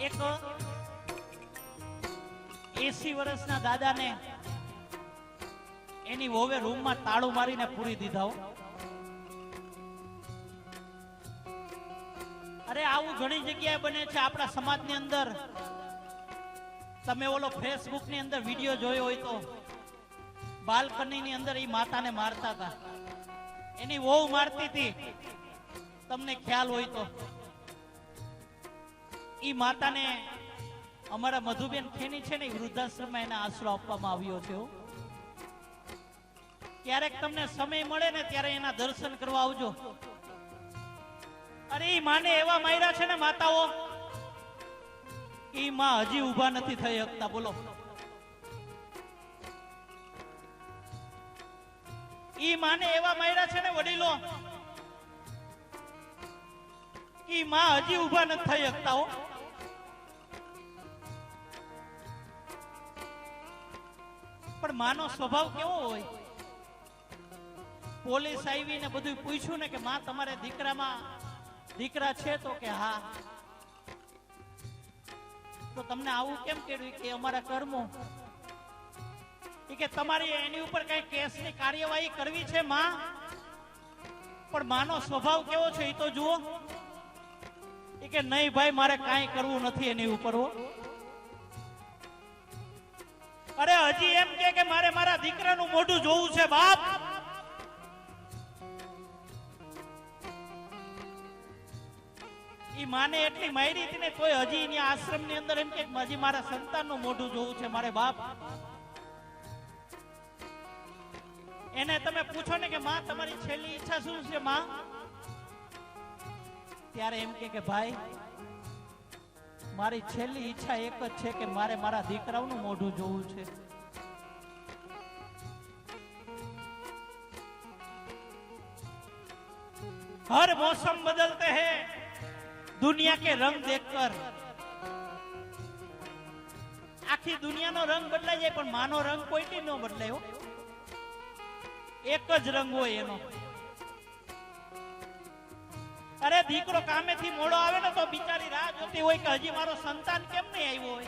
એક 80 વર્ષના દાદાને એની વોવે રૂમમાં તાળું મારીને પૂરી દીધા. અરે આવું ઘણી જગ્યાએ બને છે આપણા સમાજની અંદર. તમે ઓલો ફેસબુક ની અંદર વિડીયો જોયો હોય તો બાલ્કની ની અંદર એ માતાને મારતા હતા, એની વહુ મારતી હતી. તમને ખ્યાલ હોય તો ઈ માતાને અમારા મધુબેન ખેની છે ને વૃદ્ધાશ્રમમાં એને આશરો આપવામાં આવ્યો છે. ક્યારેક તમને સમય મળે ને ત્યારે એના દર્શન કરવા આવજો. અરે ઈ માને એવા માર્યા છે ને માતાઓ, ઈ માં હજી ઊભા નથી થઈ શકતા. બોલો, ઈ માને એવા માર્યા છે ને વડીલો, ઈ માં હજી ઊભા નથી થઈ શકતા. હો, પણ માનો સ્વભાવ કેવો હોય? પોલીસ આવી ને બધું પૂછ્યું ને કે માં તમારે દીકરા છે? તો કે હા. તો તમને આવું કેમ કર્યું? કે અમારા કર્મો. કે તમારી એની ઉપર કઈ કેસની કાર્યવાહી કરવી છે માં? પણ માનો સ્વભાવ કેવો છે એ તો જુઓ. કે નહીં ભાઈ, મારે કાંઈ કરવું નથી એની ઉપર. અરે હજી એમ કે મારે મારા દીકરાનું મોઢું જોવું છે બાપ. ઈ માને એટલી મારી હતી ને તોય હજી એની આશ્રમ ની અંદર એમ કે હજી મારા સંતાનનું મોઢું જોવું છે મારે બાપ. એને તમે પૂછો ને કે માં તમારી છેલ્લી ઈચ્છા શું છે માં? ત્યારે એમ કે ભાઈ મારી છેલ્લી ઈચ્છા એક જ છે કે મારે મારા દીકરાઓનું મોઢું જોવું છે. हर मौसम बदलते हैं दुनिया के रंग देखकर. आखी दुनिया नो रंग बदलाय जाए पण मानो रंग कोई नो बदलाय. एक ज रंग होय एनो. अरे दीकरो कामे थी मोड़ो आवे ने तो बिचारी राह जोती होय के हजी मारो संतान केम नहीं आव्यो होय,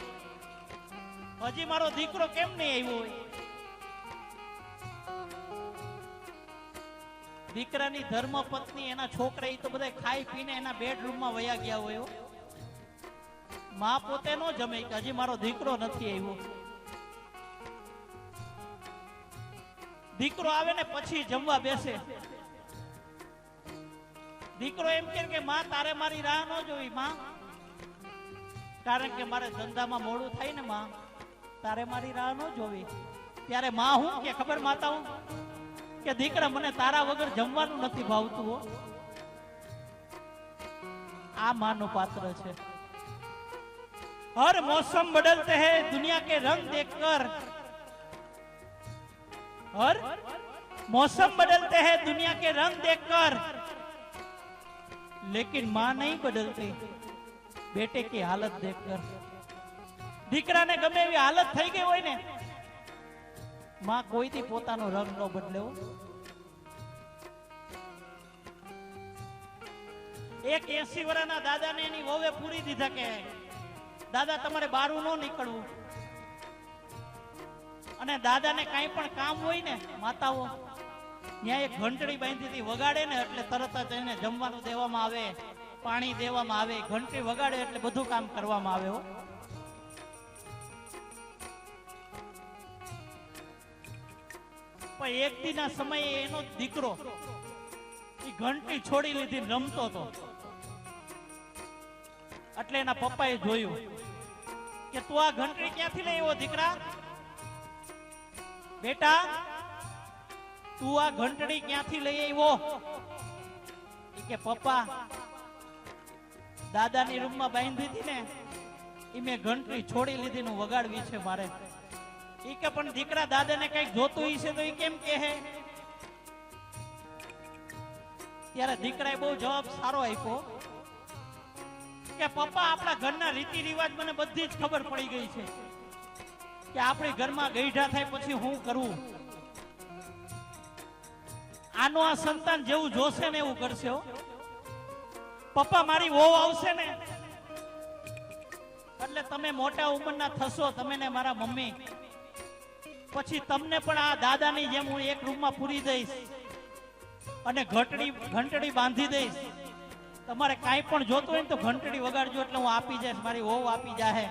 हजी मारो दीकरो केम नहीं आव्यो होय. દીકરાની ધર્મ પત્ની એના છોકરા એ તો બધા ખાઈ પીને એના બેડરૂમ માં વયા ગયા હોય. માં પોતે નો જમે કે હજી મારો દીકરો નથી આવ્યો. દીકરો આવે ને પછી જમવા બેસે. દીકરો એમ કે માં તારે મારી રાહ ન જોવી માં, કારણ કે મારે ધંધામાં મોડું થાય ને માં, તારે મારી રાહ ન જોવી. ત્યારે માં હું કે ખબર માતા હું કે દીકરા મને તારા વગર જમવાનું નથી ભાવતું. હો, આ માનું પાત્ર છે. હર મौसम बदलते हैं दुनिया के रंग देखकर. हर मौसम बदलते हैं दुनिया के रंग देखकर, लेकिन मां नहीं बदलती बेटे की हालत देखकर. દીકરા ને ગમે એવી હાલત થઈ ગઈ હોય ને, માં કોઈથી પોતાનો રંગ ન બદલ્યો. એક 80 વર્ષના દાદાને એની વહુએ પૂરી દીધા કે દાદા તમારે બારું ન નીકળવું. અને દાદાને કાંઈ પણ કામ હોય ને માતાઓ ત્યાં એક ઘંટડી બાંધી હતી, વગાડે ને એટલે તરત જ એને જમવાનું દેવામાં આવે, પાણી દેવામાં આવે. ઘંટડી વગાડે એટલે બધું કામ કરવામાં આવે. પણ એક દી ના સમયે એનો દીકરો એ ઘંટી છોડી લીધી રમતો હતો. એટલે એના પપ્પાએ જોયું કે તું આ ઘંટડી ક્યાંથી લઈ આવ્યો દીકરા? બેટા તું આ ઘંટડી ક્યાંથી લઈ આવ્યો? કે પપ્પા દાદાની રૂમમાં બાંધી હતી ને એ મેં ઘંટડી છોડી લીધી નું વગાડવી છે મારે. ઈ કે પણ દીકરા દાદાને કઈક જોતું હશે તો ઈ કેમ કહે? ત્યારે દીકરાએ બહુ જવાબ સારો આપ્યો કે પપ્પા આપણા ઘરના રીતિ રિવાજ મને બધી જ ખબર પડી ગઈ છે કે આપણે ઘરમાં ગઈઢા થાય પછી હું કરવું. આનો આ સંતાન જેવું જોશે ને એવું કરશે. પપ્પા મારી વહુ આવશે ને એટલે તમે મોટા ઉંમરના થશો, તમે ને મારા મમ્મી, પછી તમને પણ આ દાદાની જેમ હું એક રૂમમાં પૂરી દઈશ અને ઘંટડી બાંધી દઈશ. તમારે કાંઈ પણ જોતું હોય ને તો ઘંટડી વગાડજો એટલે હું આપી જઈશ, મારી વહુ આપી જાહે.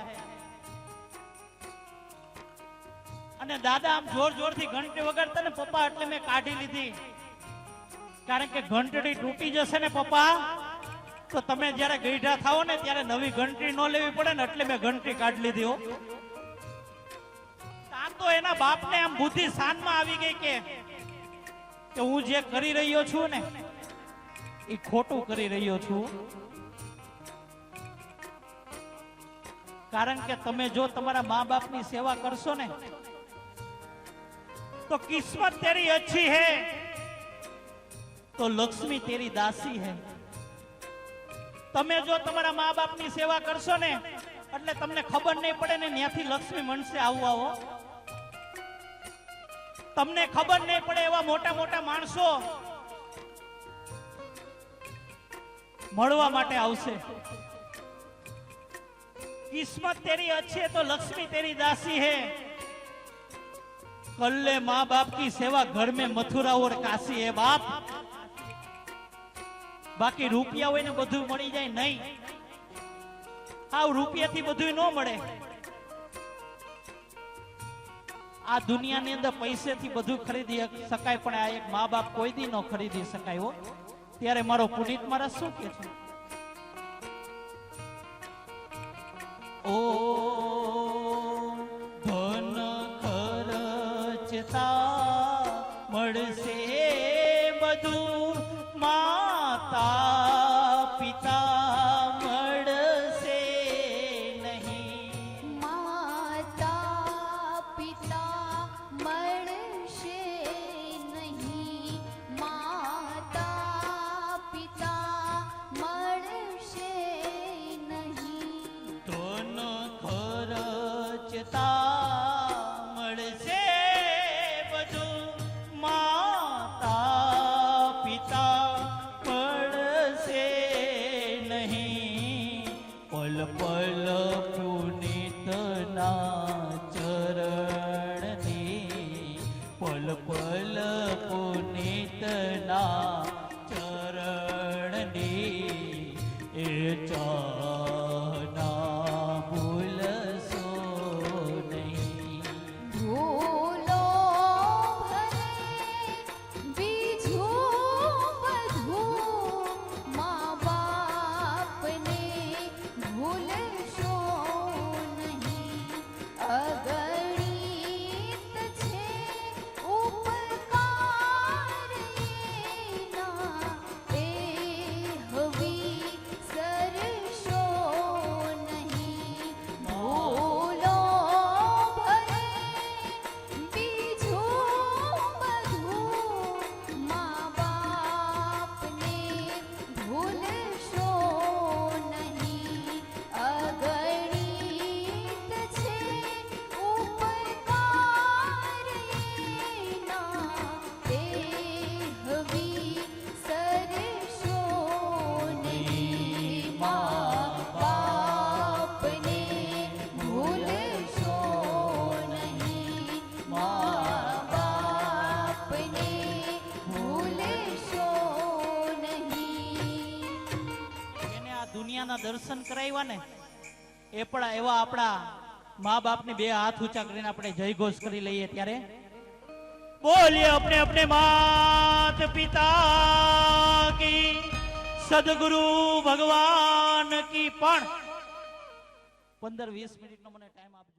અને દાદા આમ જોર જોરથી ઘંટડી વગાડતા ને પપ્પા, એટલે મેં કાઢી લીધી, કારણ કે ઘંટડી તૂટી જશે ને પપ્પા તો તમે જયારે ગઈઢા થાઓ ને ત્યારે નવી ઘંટડી ન લેવી પડે ને, એટલે મેં ઘંટડી કાઢી લીધી. હો, આ તો એના બાપને આમ બુદ્ધિ શાનમાં આવી ગઈ કે હું જે કરી રહ્યો છું ને એ ખોટું કરી રહ્યો છું. કારણ કે તમે જો તમારા મા બાપની સેવા કરશો ને તો કિસ્મત તેરી અચ્છી હૈ તો લક્ષ્મી તેરી દાસી હૈ. તમે જો તમારા મા બાપની સેવા કરશો ને એટલે તમને ખબર નહીં પડે ને ત્યાંથી લક્ષ્મી મનસે આવું આવો. તમને ખબર નહીં પડે એવા મોટા મોટા માણસો મળવા માટે આવશે. કિસ્મત तेरी अच्छी है तो लक्ष्मी तेरी दासी है. कर ले माँ बाप की सेवा, घर में मथुरा और काशी है बाप. बाकी રૂપિયા હોય ને બધું મળી જાય નહીં. આ રૂપિયાથી બધું ન મળે. આ દુનિયાની અંદર પૈસેથી બધું ખરીદી શકાય, પણ આ એક મા બાપ કોઈ દી ન ખરીદી શકાય. હો, ત્યારે મારો પુનિત મહારાજ શું કે છે? ઓ ધન ખર્ચતા મળશે બધું, માતા પિતા મળશે નહીં. માતા પિતા મળશે નહીં. માતા પિતા મળશે નહીં. ધન ખર્ચતા મળશે બધું, માતા પિતા મળશે નહીં. પલ પલ પુનિતના ચરણની, પલ પલ પુનિતના ચરણની એ ચાહના ભૂલશો નહીં. ભૂલો ભલે બીજું બધું, મા બાપને ભૂલશો નહીં. અગણિત છે ઉપકાર એના, એ હવી સરશો નહીં. ભૂલો ભલે બીજું બધું, મા બાપને ભૂલશો નહીં. અગણિત છે ઉપકાર એના, તે હવી સરશો નહીં. મા બાપને ભૂલશો નહીં. મા બાપને ભૂલશો નહીં. એને આ દુનિયાના દર્શન કરાવ્યા ને એ પણ એવા આપણા મા બાપને બે હાથ ઊંચા કરીને આપણે જય ઘોષ કરી લઈએ. ત્યારે બોલીએ अपने अपने मात पिता की, સદગુરુ ભગવાન કી. પણ 15-20 મિનિટનો મને ટાઈમ આપજો.